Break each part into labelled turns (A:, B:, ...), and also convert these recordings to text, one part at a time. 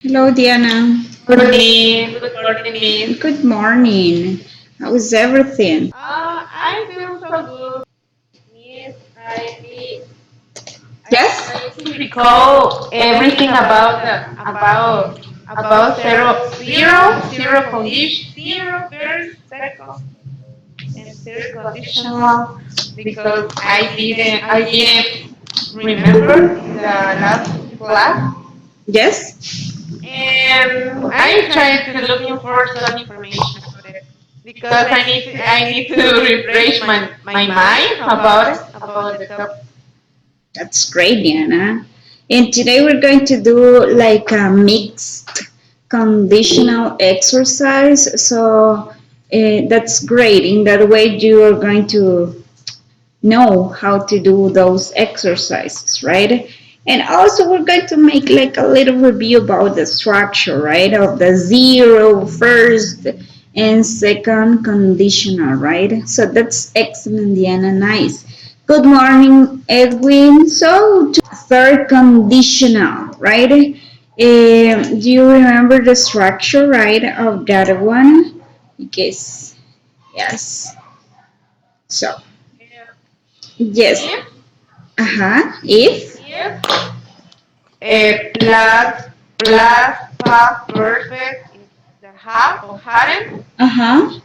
A: Hello, Diana.
B: Morning. Good morning, Miss.
A: Good morning. How is everything?
B: I feel so good, Miss. I'm
A: Yes?
B: trying to recall everything about zero condition, zero first, second, and third conditional because I didn't remember in the last class,
A: Yes?
B: and I'm trying to looking for some information about it because I need to refresh my mind about the topic.
A: That's great, Diana. And today we're going to do like a mixed conditional exercise. So that's great. In that way, you are going to know how to do those exercises, right? And also we're going to make like a little review about the structure, right? Of the zero, first and second conditional, right? So that's excellent, Diana. Nice. Good morning, Edwin. So to third conditional, right? Do you remember the structure, right, of that one? Yes. Yes. So, yes.
B: If
A: If.
B: if plus past perfect is the have or hadn't,
A: Uh-huh.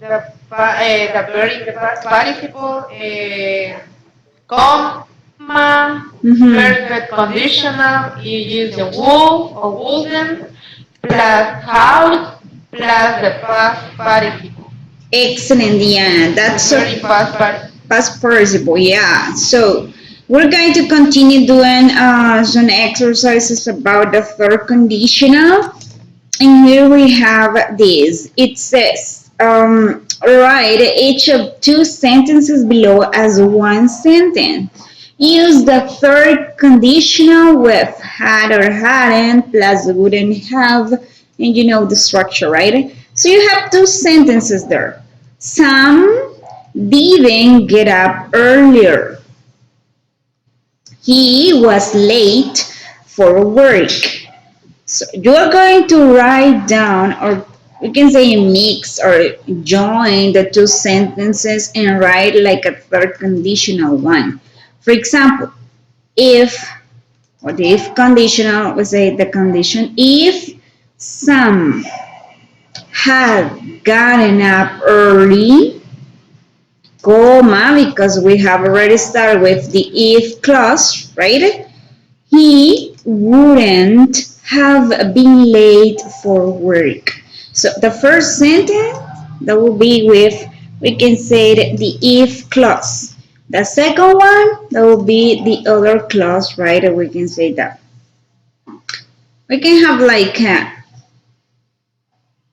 B: the verb in the past participle, comma, perfect conditional, you use the would or wouldn't, plus house, plus the past participle,
A: Excellent, Diana.
B: the
A: That's
B: verb in past participle.
A: past participle. Yeah. So we're going to continue doing some exercises about the third conditional. And here we have this. It says, write each of two sentences below as one sentence. Use the third conditional with had or hadn't plus wouldn't have, and you know the structure, right? So you have two sentences there. Sam didn't get up earlier. He was late for work. So you are going to write down, or you can say mix or join the two sentences and write like a third conditional one. For example, if, or the if conditional, we say the condition, if some had gotten up early, comma, because we have already started with the if clause, right? He wouldn't have been late for work. So the first sentence that will be with, we can say the if clause. The second one that will be the other clause, right? We can say that. We can have like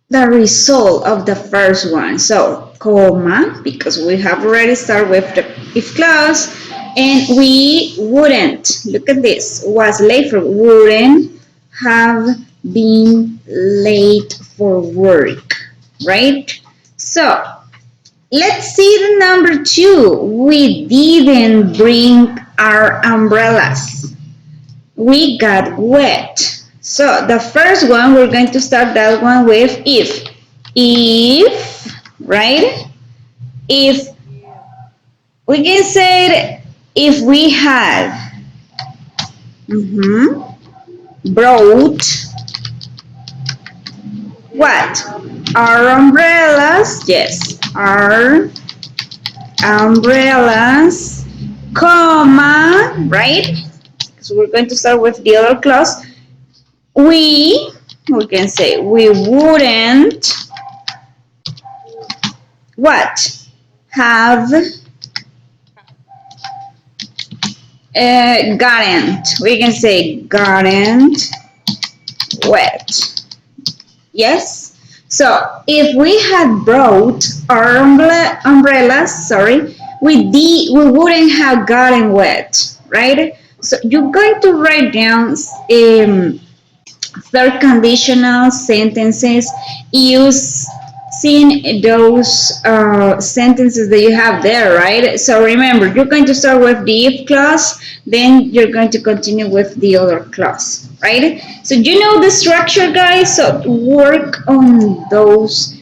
A: the result of the first one. So, comma, because we have already started with the if clause, and we wouldn't, look at this, was late for, wouldn't have been late for work, right? So, let's see the number two. We didn't bring our umbrellas. We got wet. So the first one, we're going to start that one with if. If, right? If we can say it, if we had brought what? Our umbrellas, yes, our umbrellas, comma, right? So we're going to start with the other clause. We can say we wouldn't what? Have gotten. We can say gotten wet. Yes? So if we had brought our umbrellas, sorry, we wouldn't have gotten wet, right? So you're going to write down third conditional sentences, use seeing those sentences that you have there, right? So remember, you're going to start with the if clause, then you're going to continue with the other clause, right? So you know the structure, guys. So work on those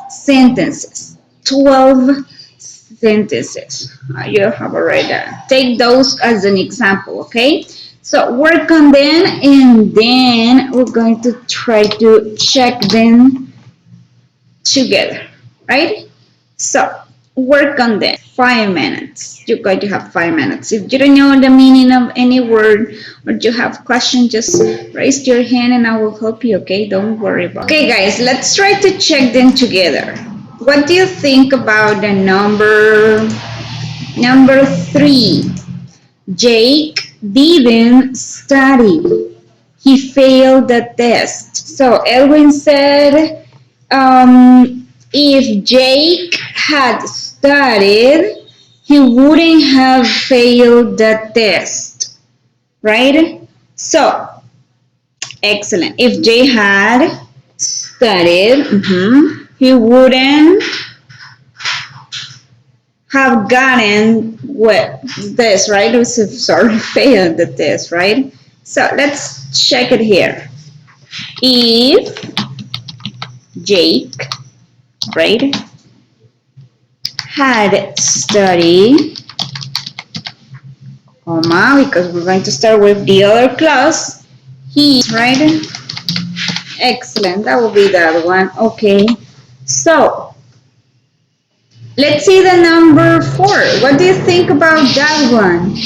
A: sentences. 12 sentences. You have already done. Take those as an example, okay? So work on them and then we're going to try to check them together, right? So work on them. 5 minutes. You're going to have 5 minutes. If you don't know the meaning of any word or you have questions, just raise your hand and I will help you, okay? Don't worry about it. Okay, guys, let's try to check them together. What do you think about the number 3? Jake didn't study. He failed the test. So Elwin said, if Jake had studied, he wouldn't have failed the test, right? So, excellent. If Jake had studied, he wouldn't have gotten what this, right? Sorry, failed the test, right? So let's check it here. If Jake, right, had studied, comma, because we're going to start with the other clause, he, right? Excellent, that will be the other one. Okay, so let's see the number 4. What do you think about that one?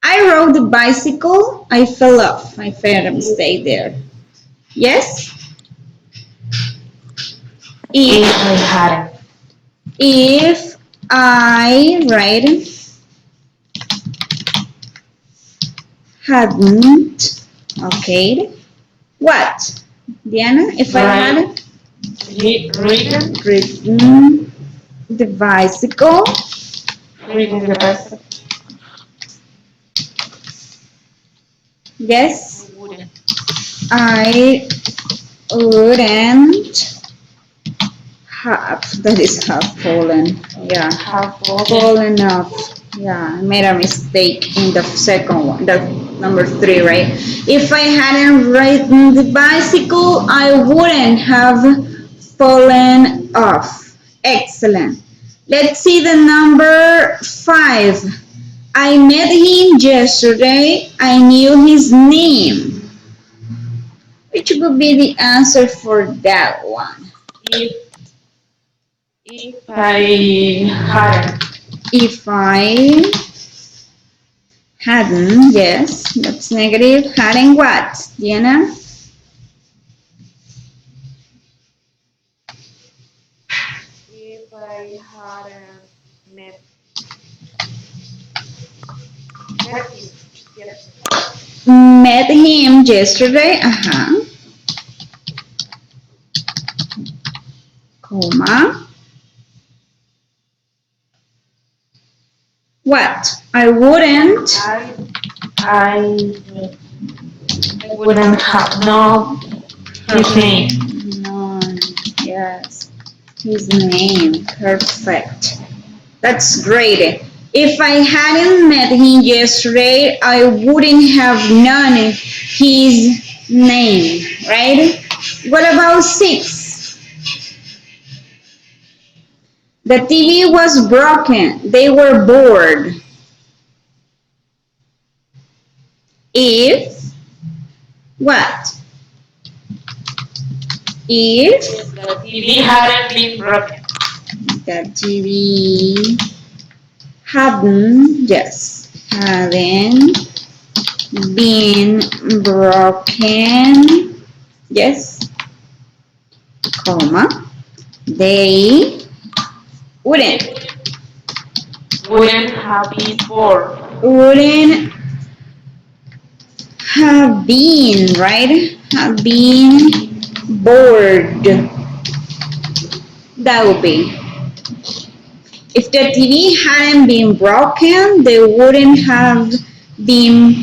A: I rode the bicycle. I fell off. I made a mistake there. Yes?
B: If
A: If
B: I hadn't.
A: if I right hadn't okay what? Diana, if I
B: Right.
A: hadn't
B: Reading.
A: ridden the bicycle,
B: Reading the best.
A: yes,
B: Wouldn't.
A: I wouldn't have that is have fallen. Yeah.
B: Have fallen.
A: Fallen off. Yeah, I made a mistake in the second one, the number 3, right? If I hadn't ridden the bicycle, I wouldn't have fallen off. Excellent. Let's see the number 5. I met him yesterday. I knew his name. Which would be the answer for that one?
B: If I hadn't.
A: If I hadn't, yes, that's negative. Hadn't what, Diana?
B: If I hadn't met met him yesterday.
A: Met him yesterday, comma. What? I wouldn't.
B: I wouldn't have known his name.
A: No, yes, his name. Perfect. That's great. If I hadn't met him yesterday, I wouldn't have known his name, right? What about 6? The TV was broken. They were bored. If what? If
B: If the TV hadn't been broken.
A: the TV hadn't, yes, hadn't been broken, yes, comma, they wouldn't,
B: Wouldn't have been bored.
A: wouldn't have been, right? Have been bored. That would be. If the TV hadn't been broken, they wouldn't have been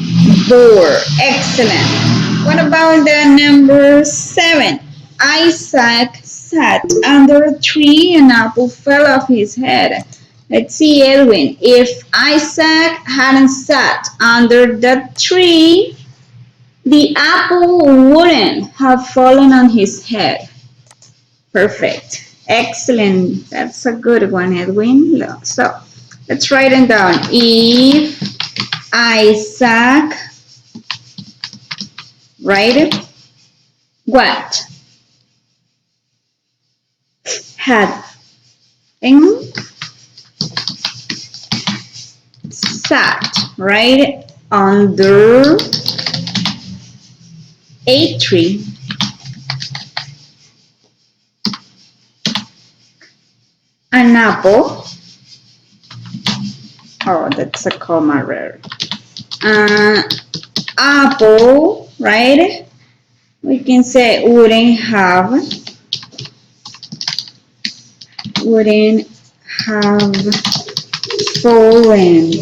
A: bored. Excellent. What about the number 7? Isaac sat under a tree and an apple fell off his head. Let's see, Edwin. If Isaac hadn't sat under that tree, the apple wouldn't have fallen on his head. Perfect. Excellent. That's a good one, Edwin. So let's write it down. If Isaac, right? What? Had sat, right? Under a tree. An apple. Oh, that's a comma rare. Apple, right? We can say wouldn't have fallen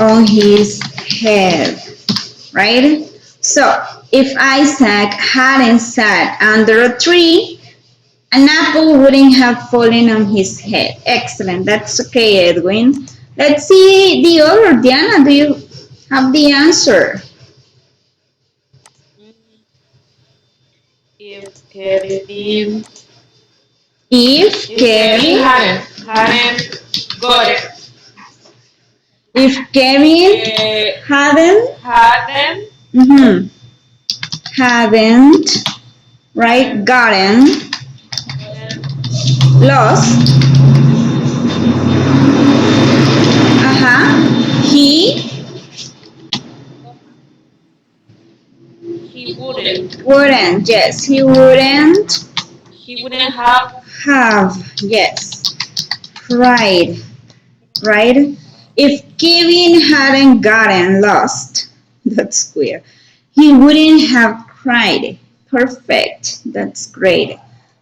A: on his head, right? So if Isaac hadn't sat under a tree, an apple wouldn't have fallen on his head. Excellent. That's okay, Edwin. Let's see the other. Diana, do you have the answer?
B: If Kevin,
A: If
B: if Kevin
A: Kevin,
B: hadn't got it,
A: if Kevin hadn't,
B: hadn't
A: mhm, hadn't, right, gotten lost, he
B: he wouldn't
A: wouldn't, yes, he wouldn't
B: he wouldn't have
A: have, yes, cried, right? If Kevin hadn't gotten lost, that's weird, he wouldn't have cried. Perfect, that's great.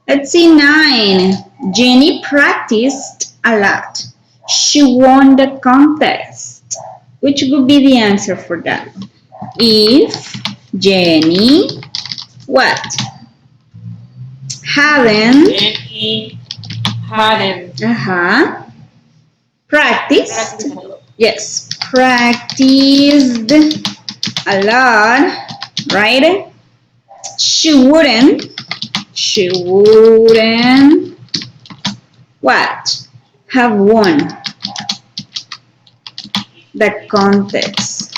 A: Let's see 9. Jenny practiced a lot. She won the contest. Which would be the answer for that? If Jenny, what? Hadn't,
B: Jenny hadn't
A: practiced,
B: practiced a lot.
A: yes, practiced a lot, right? She wouldn't, what? Have won the contest.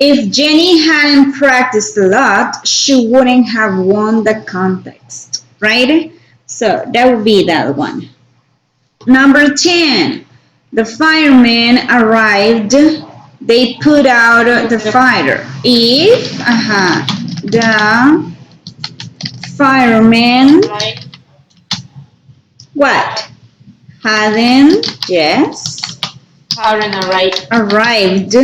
A: If Jenny hadn't practiced a lot, she wouldn't have won the contest, right? So that would be that one. Number 10, the firemen arrived. They put out the fire. If, the firemen,
B: Like
A: what? Hadn't, yes,
B: hadn't
A: arrived,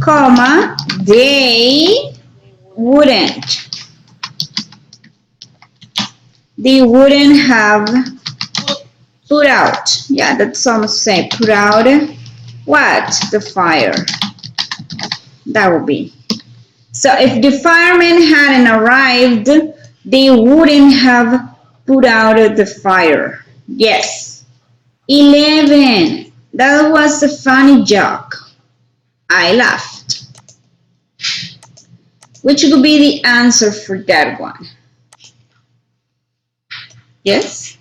A: comma, they wouldn't. They wouldn't have put out. Yeah, that's almost say put out what? The fire. That would be. So if the firemen hadn't arrived, they wouldn't have put out the fire. Yes. 11. That was a funny joke. I laughed. Which would be the answer for that one? Yes?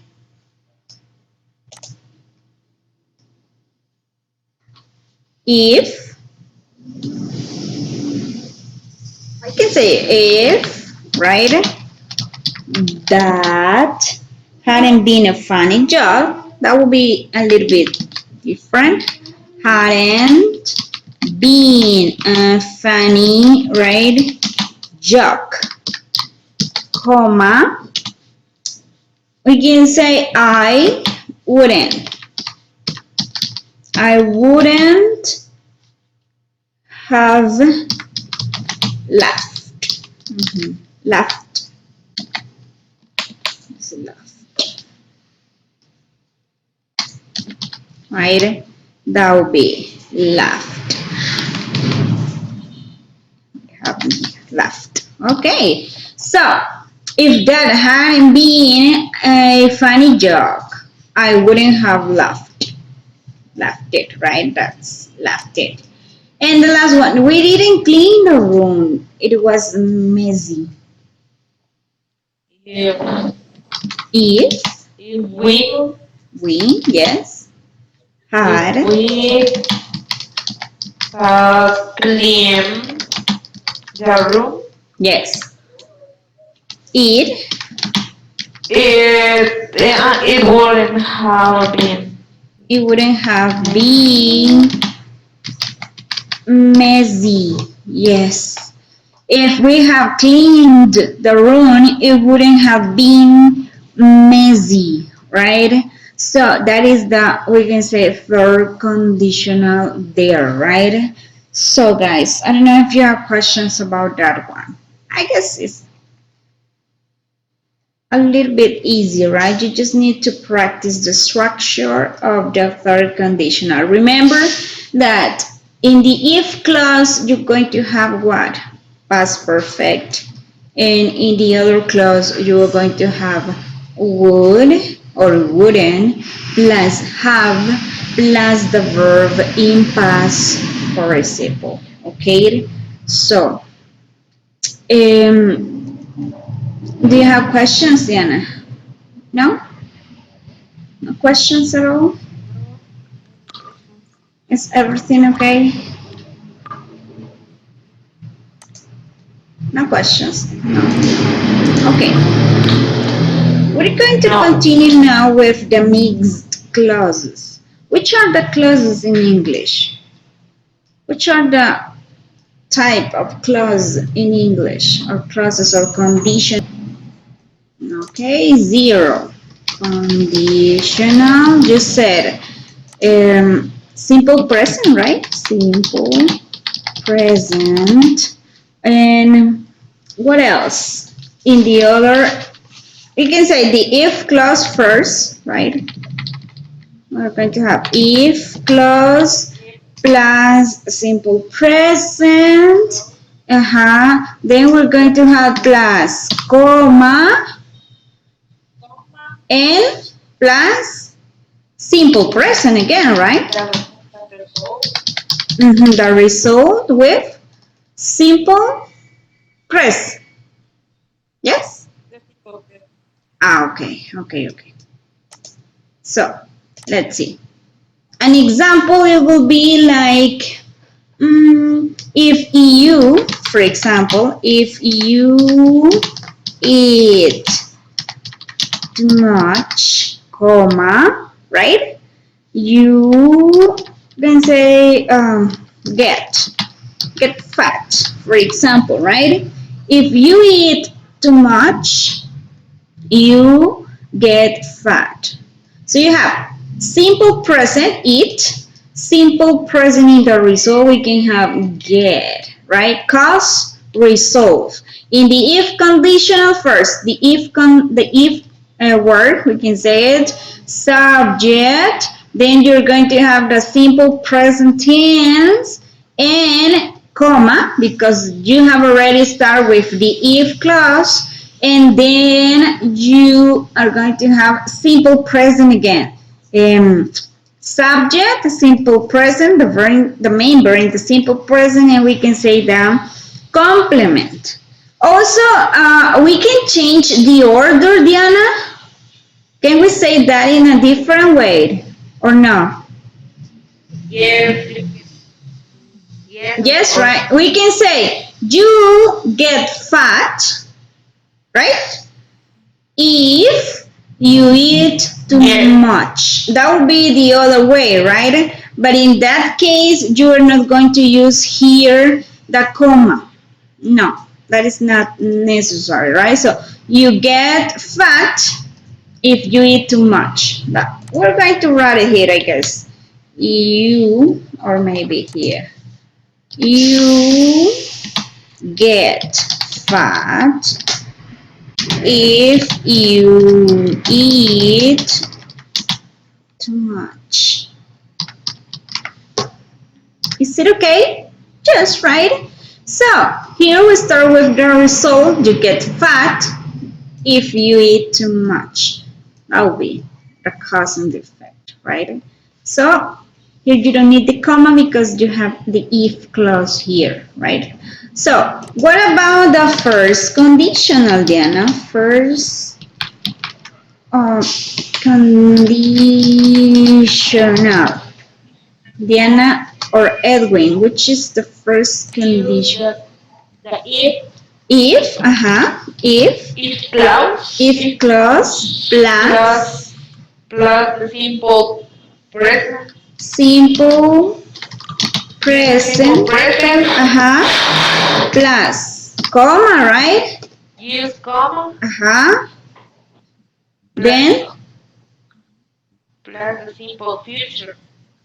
A: If, I can say if, right? That hadn't been a funny joke, that would be a little bit different. Hadn't been a funny, right? Joke, comma. We can say I wouldn't have laughed. Laughed. It's laughed. Right? That would be. laughed. Have laughed. Okay. So, if that hadn't been a funny joke, I wouldn't have laughed. Laughed it, right? That's laughed it. And the last one, we didn't clean the room. It was messy.
B: If
A: If
B: if we
A: we, yes,
B: if
A: had,
B: we clean the room,
A: yes, it,
B: it wouldn't have been.
A: it wouldn't have been messy. Yes. If we have cleaned the room, it wouldn't have been messy, right? So that is the, we can say, third conditional there, right? So guys, I don't know if you have questions about that one. I guess it's a little bit easy, right? You just need to practice the structure of the third conditional. Remember that in the if clause, you're going to have what? Past perfect. And in the other clause, you are going to have would or wouldn't plus have plus the verb in past participle. Okay? So, do you have questions, Diana? No? No questions at all? Is everything okay? No questions? No. Okay. We're going to
B: No.
A: continue now with the mixed clauses. Which are the clauses in English? Which are the type of clause in English or clauses or condition? Okay, zero. Conditional, you said simple present, right? Simple present. And what else? In the other, we can say the if clause first, right? We're going to have if clause plus simple present. Then we're going to have plus comma and plus simple present again, right? The result with simple present. Yes? Okay. So, let's see. An example, it will be like, if you, for example, if you eat too much, comma, right? You can say get fat, for example, right? If you eat too much, you get fat. So you have simple present eat, simple present in the result we can have get, right? Cause resolve. In the if conditional first, the if word, we can say it, subject, then you're going to have the simple present tense and comma because you have already started with the if clause, and then you are going to have simple present again. Subject, simple present, the main verb in the simple present, and we can say the complement. Also, we can change the order, Diana. Can we say that in a different way or no?
B: Yes, yes, of
A: Yes,
B: course.
A: right. We can say you get fat, right? If you eat too
B: Yes,
A: much. That would be the other way, right? But in that case, you are not going to use here the comma. No, that is not necessary, right? So you get fat if you eat too much. But we're going to write it here, I guess. You, or maybe here. You get fat if you eat too much. Is it okay? Yes, right? So here we start with the result. You get fat if you eat too much. That will be the cause and the effect, right? So here you don't need the comma because you have the if clause here, right? So what about the first conditional, Diana? First conditional. Diana or Edwin, which is the first
B: Use
A: condition?
B: the
A: If, if,
B: if clause
A: if clause
B: plus
A: plus
B: the simple present.
A: simple
B: Simple
A: present,
B: present.
A: plus comma, right?
B: Use comma plus
A: Then
B: the simple future.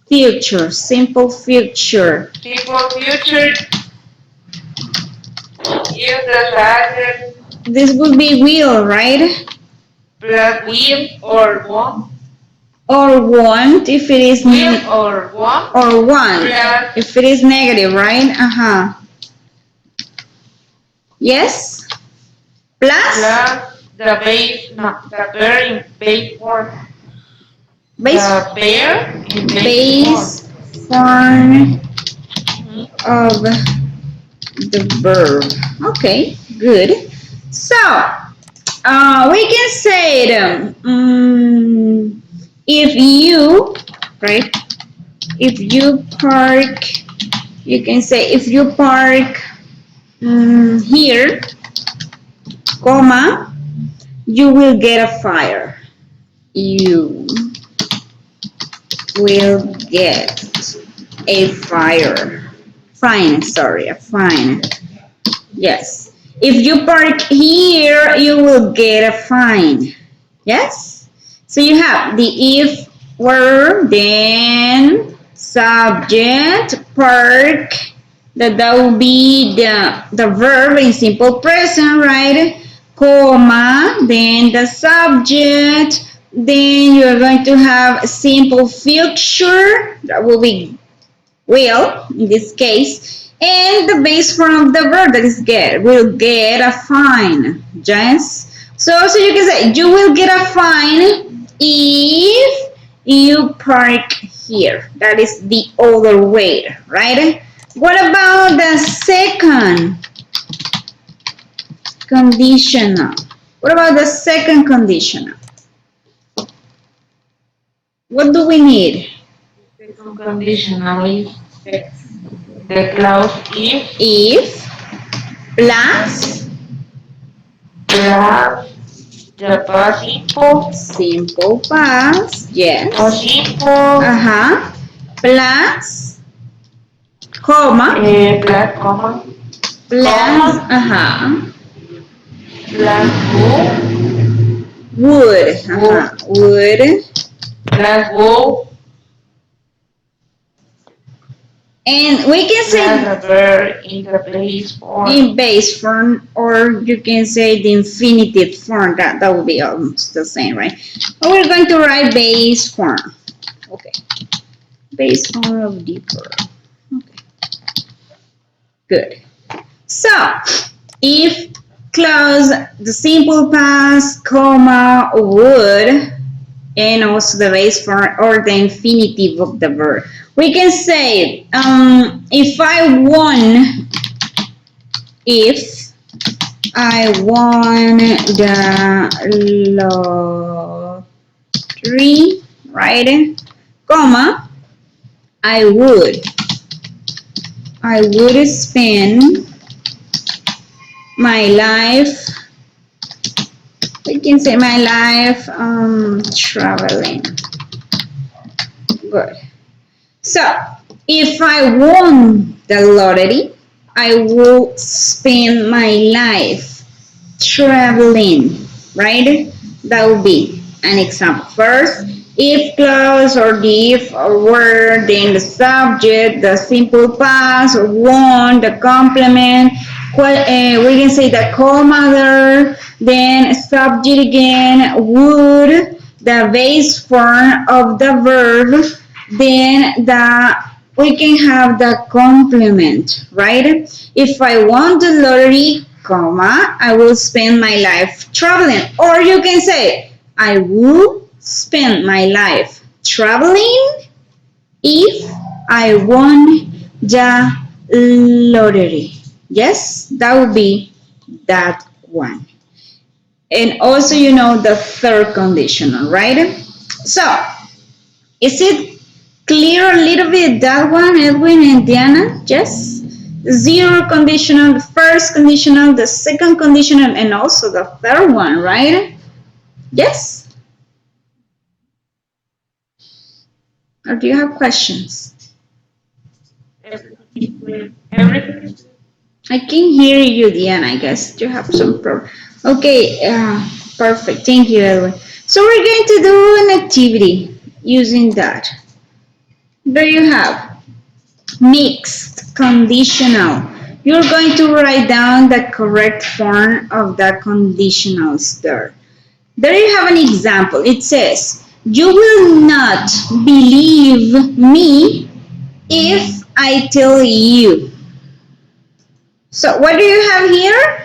A: future, simple future.
B: Simple future. Use the subject
A: This would be will, right?
B: plus will or won't.
A: Or want if it is
B: Will or won't
A: or want
B: plus
A: if it is negative, right? Yes. Plus
B: the base, no, the pair in base form.
A: base
B: The pair in base form.
A: base form
B: Mhm.
A: of the verb. Okay, good. So we can say it. If you, right? If you park, you can say if you park here, comma, you will get a fire. You will get a fire. Fine, sorry, a fine. Yes. If you park here, you will get a fine. Yes? So you have the if verb, then subject, park, that will be the verb in simple present, right? Comma, then the subject, then you're going to have simple future, that will be will in this case, and the base form of the verb that is get, will get a fine. Yes. So you can say you will get a fine if you park here. That is the other way, right? What about the second conditional? What about the second conditional? What do we need?
B: Second conditional is the clause
A: If plus
B: plus the past simple
A: simple past,
B: past
A: yes.
B: simple
A: Plus comma
B: plus comma
A: plus
B: comma plus
A: would
B: would
A: would,
B: plus go
A: and we can
B: plus
A: say
B: the verb in the base form.
A: in base form, or you can say the infinitive form. That would be almost the same, right? But we're going to write base form. Okay, base form of the verb. Okay, good. So if clause the simple past, comma, would, and also the base form or the infinitive of the verb. We can say, if I won, if I won the lottery, right? Comma, I would spend my life, we can say my life traveling. Good. So if I won the lottery, I will spend my life traveling, right? That would be an example. First, if clause or the if word, then the subject, the simple past, won, the complement. We can say the comma there, then subject again, would, the base form of the verb, then the we can have the complement, right? If I won the lottery, comma, I will spend my life traveling. Or you can say, I will spend my life traveling if I won the lottery. Yes, that would be that one. And also, the third conditional, right? So, is it clear a little bit that one, Edwin and Diana? Yes? Zero conditional, the first conditional, the second conditional, and also the third one, right? Yes? Or do you have questions?
B: Everything is clear. Everything is
A: I can hear you, Diana. I guess you have some problem. Okay, perfect. Thank you, Edwin. So we're going to do an activity using that. There you have mixed conditional. You're going to write down the correct form of the conditionals there. There you have an example. It says, you will not believe me if I tell you. So what do you have here?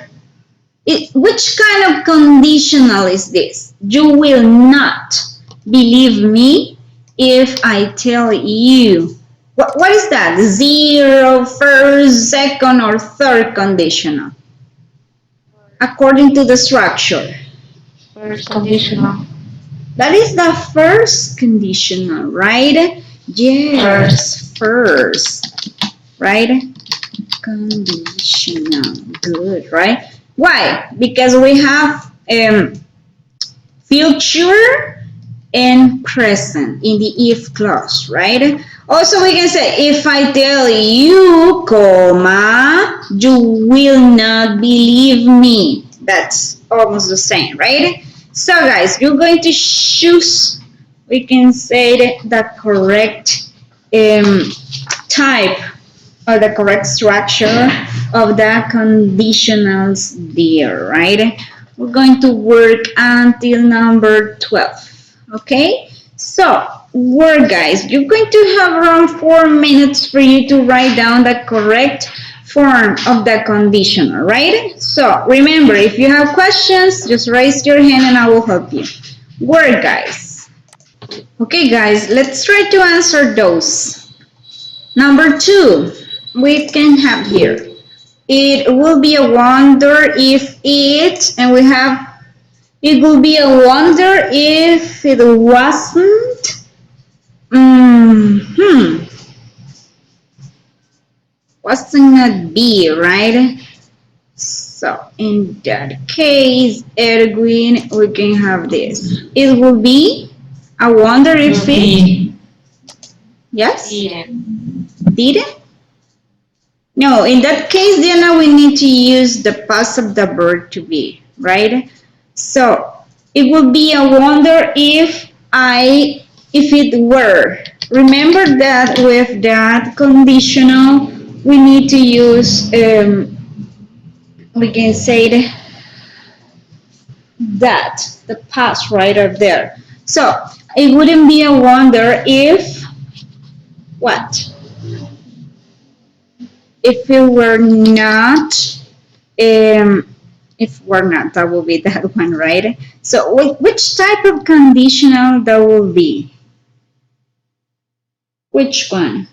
A: Which kind of conditional is this? You will not believe me if I tell you. What is that? Zero, first, second, or third conditional? According to the structure.
B: first conditional.
A: That is the first conditional, right?
B: First.
A: Yes, first, right? Conditional. Good, right? Why? Because we have future and present in the if clause, right? Also, we can say, if I tell you, comma, you will not believe me. That's almost the same, right? So, guys, you're going to choose, we can say the correct type or the correct structure of the conditionals there, right? We're going to work until number 12, okay? So, work, guys. You're going to have around 4 minutes for you to write down the correct form of the conditional, right? So, remember, if you have questions, just raise your hand and I will help you. Work, guys. Okay, guys, let's try to answer those. Number 2, we can have here. It will be a wonder if it, and we have, it will be a wonder if it wasn't, hmm, wasn't a be, right? So in that case, Edwin, we can have this. It will be a wonder if
B: Will
A: it,
B: be
A: yes,
B: didn't.
A: didn't. No, in that case, Diana, we need to use the past of the verb to be, right? So it would be a wonder if it were. Remember that with that conditional, we need to use, we can say that, the past right up there. So it wouldn't be a wonder if, what? If it were not, if we're not, that will be that one, right? So which type of conditional that will be? Which one?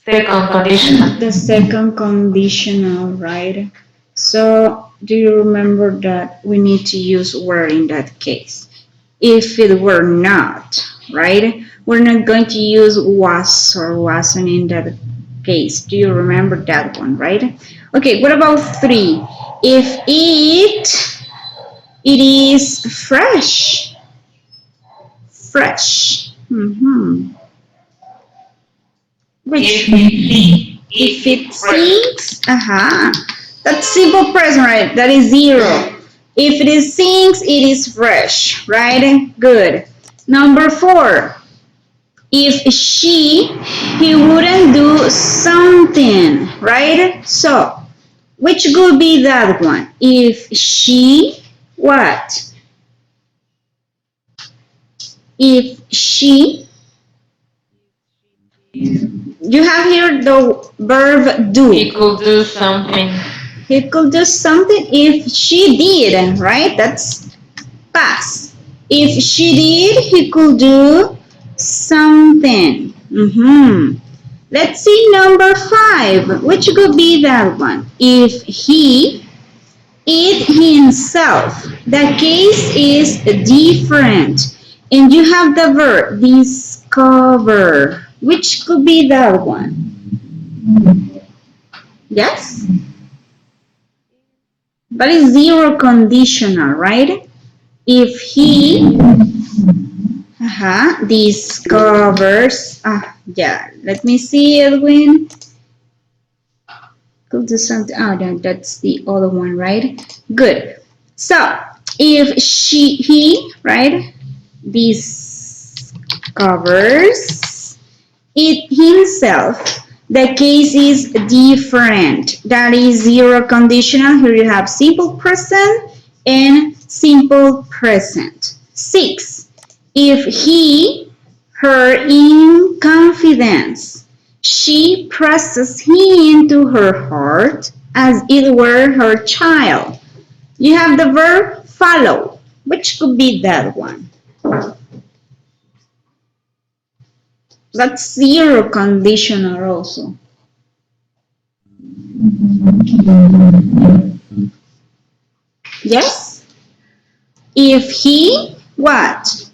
B: Second conditional.
A: The second conditional, right? So do you remember that we need to use were in that case? If it were not, right? We're not going to use was or wasn't in that case. Do you remember that one, right? Okay, what about 3? If it is fresh. Fresh.
B: If
A: Which?
B: it see,
A: If
B: if it
A: it
B: fresh.
A: sinks, that's simple present, right? That is 0. If it is sinks, it is fresh, right? Good. Number 4. If he wouldn't do something, right? So, which could be that one? If she, what? If she You have here the verb do.
B: He could do something.
A: He could do something if she did, right? That's past. If she did, he could do something. Let's see number 5. Which could be that one? If he eat himself. The case is different. And you have the verb discover. Which could be that one? Yes? But it's zero conditional, right? If he discovers, yeah, let me see, Edwin. Could do something. Oh, that's the other one, right? Good. So if he, right, discovers it himself, the case is different. That is zero conditional. Here you have simple present and simple present. 6. If he, her in confidence, she presses him to her heart as it were her child. You have the verb follow. Which could be that one? That's zero conditional also. Yes? If he, what?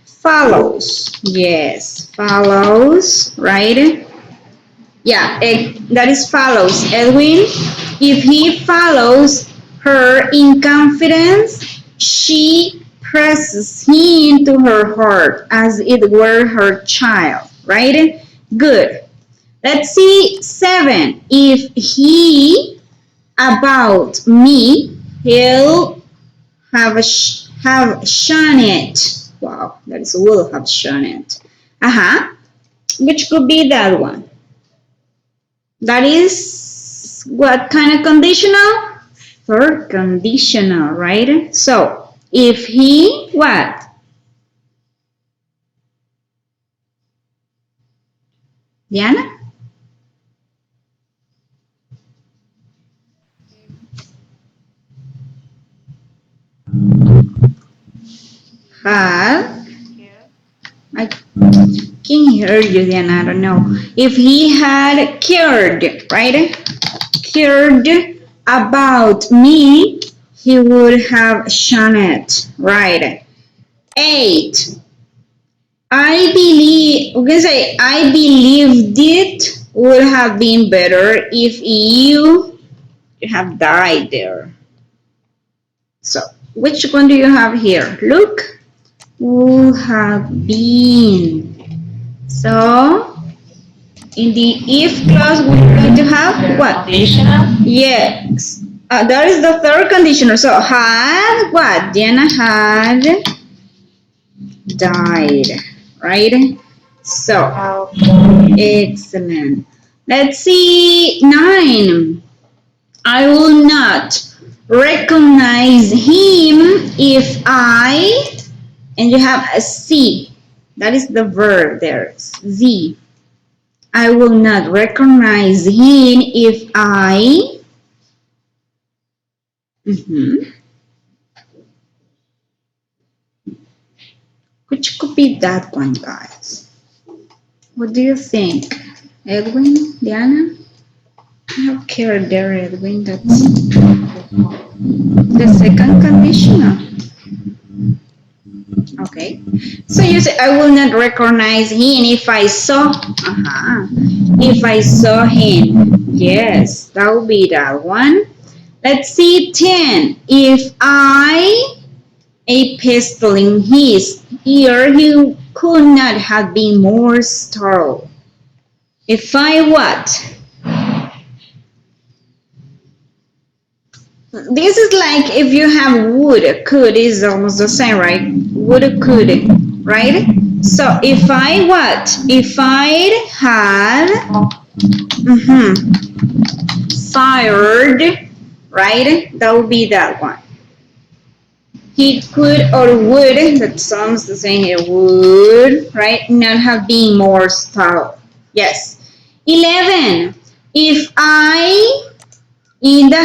A: Follows. Yes, follows, right? Yeah, that is follows. Edwin, if he follows her in confidence, she presses him to her heart as it were her child, right? Good. Let's see 7. If he about me, he'll have shown it. Wow, that is will have shown it. Which could be that one? That is what kind of conditional? Third conditional, right? So if he what? Diana? Have I can hear you, Diana. I don't know. If he had cared, right? Cared about me, he would have shown it, right? 8. I believe, we can say, I believed it would have been better if you have died there. So, which one do you have here? Look, would have been. So, in the if clause, we're going to have what?
B: Conditional.
A: Yes. That is the third conditional. So, had what? Diana had died, right? So, excellent. Let's see 9. I will not recognize him if I, and you have a C. That is the verb there, Z. I will not recognize him if I, which could be that one, guys? What do you think? Edwin, Diana? I have care there, Edwin. That's the second conditional. Okay. So you say, I will not recognize him if I saw. If I saw him. Yes, that will be that one. Let's see 10. If I a pistol in his ear, he could not have been more startled. If I what? This is like if you have would, could is almost the same, right? Would, could, right? So if I what? If I had fired, right? That would be that one. He could or would, that sounds the same here, would, right? Not have been more startled. Yes. 11. If I in the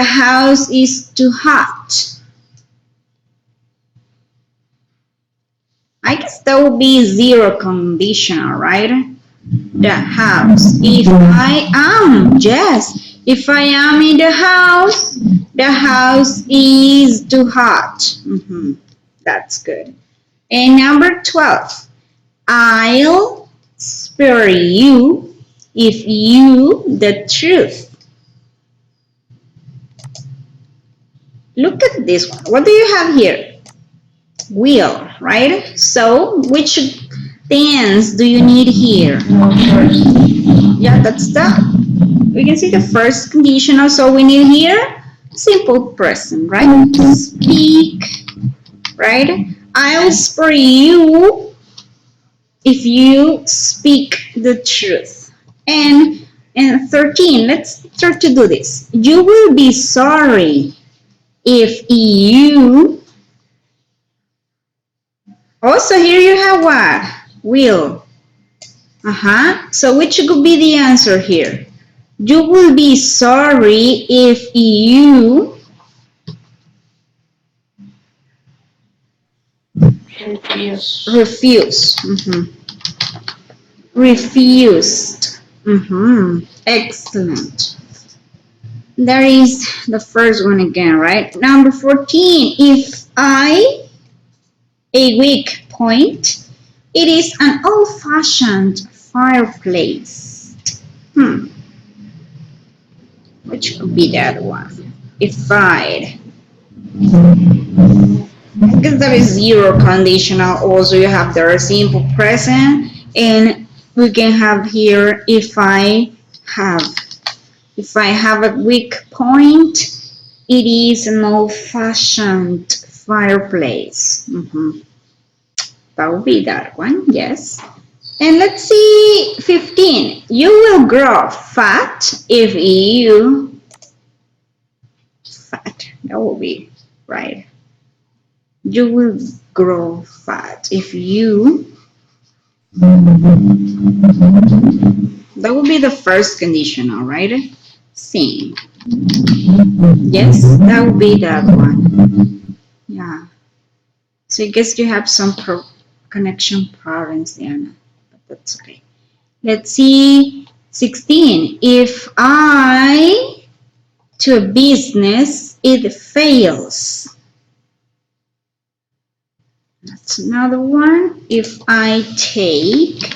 A: house is too hot. I guess that would be zero conditional, right? The house. If I am, yes. If I am in the house is too hot. That's good. And number 12. I'll spare you if you the truth. Look at this one. What do you have here? Will, right? So, which tense do you need here? Yeah, that's we can see the first conditional. So we need here simple present, right? Speak, right? I'll spare you if you speak the truth. And 13, let's start to do this. You will be sorry if you. Also, here you have what? Will. So which could be the answer here? You will be sorry if you
B: Refuse.
A: refuse. Refused. Excellent. That is the first one again, right? Number 14. If I a weak point, it is an old-fashioned fireplace. Hmm, which could be that one? If I because there is zero conditional. Also, you have the simple present, and we can have here have. If I have a weak point, it is an old-fashioned fireplace. That would be that one, yes. And let's see, 15. You will grow fat if you fat. That will be right. You will grow fat if you. That would be the first conditional, right? Sing. Yes, that would be that one. Yeah. So I guess you have some connection problems, Diana, but that's okay. Let's see, 16. If I to a business, it fails. That's another one. If I take,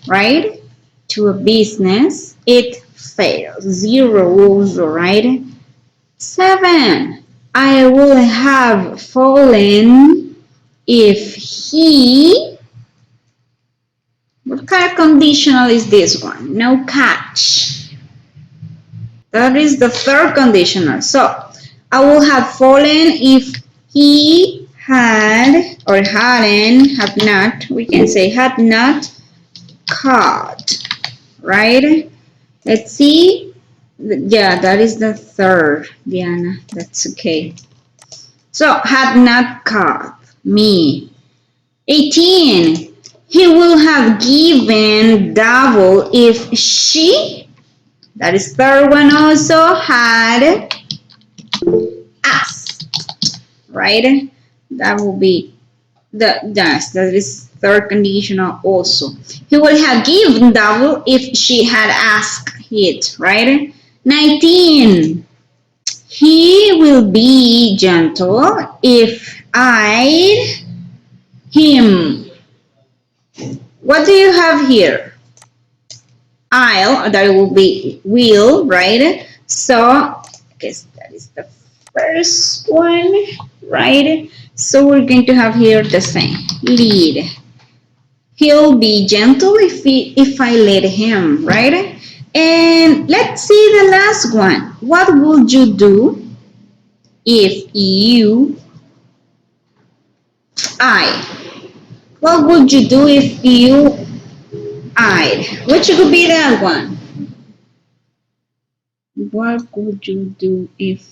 A: right, to a business, it fails. Zero also, right? 7. I will have fallen if he. What kind of conditional is this one? No catch. That is the third conditional. So I will have fallen if he had or hadn't, have not, we can say had not caught, right? Let's see. Yeah, that is the third, Diana. That's okay. So had not caught me. 18. He will have given double if she, that is third one also, had asked, right? That will be yes, that is third conditional also. He would have given double if she had asked it, right? 19. He will be gentle if I him. What do you have here? I'll, that will be will, right? So, I guess that is the first one, right? So we're going to have here the same, lead. He'll be gentle if I let him, right? And let's see the last one. What would you do if you, I? What would you do if you, I? Which could be that one? What would you do if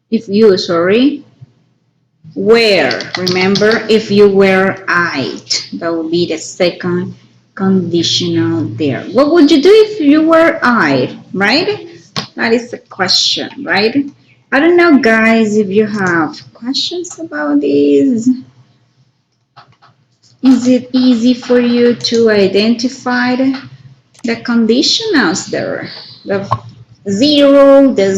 A: you, sorry, were. Remember, if you were eyed, that would be the second conditional there. What would you do if you were eyed, right? That is the question, right? I don't know, guys, if you have questions about this. Is it easy for you to identify the conditionals there? The zero, the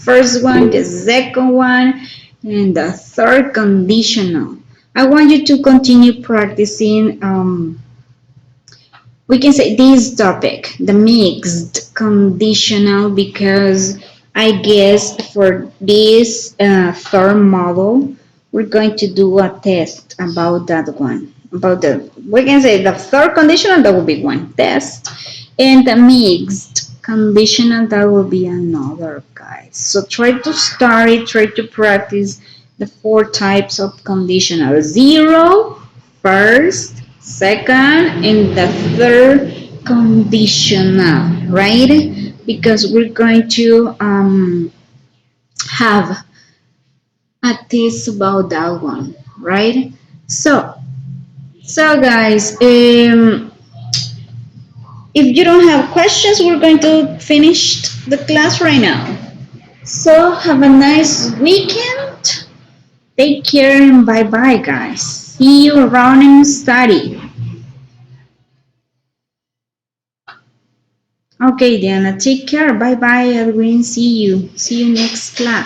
A: first one, the second one, and the third conditional. I want you to continue practicing, we can say this topic, the mixed conditional, because I guess for this third model, we're going to do a test about that one. About the, we can say the third conditional, that will be one test, and the mixed conditional, that will be another, guys. So try to start it, try to practice the four types of conditional: zero, first, second, and the third conditional, right? Because we're going to have a test about that one, right? So, so guys, if you don't have questions, we're going to finish the class right now. So have a nice weekend. Take care and bye bye, guys. See you around and study. Okay, Diana, take care. Bye bye, Edwin. See you. See you next class.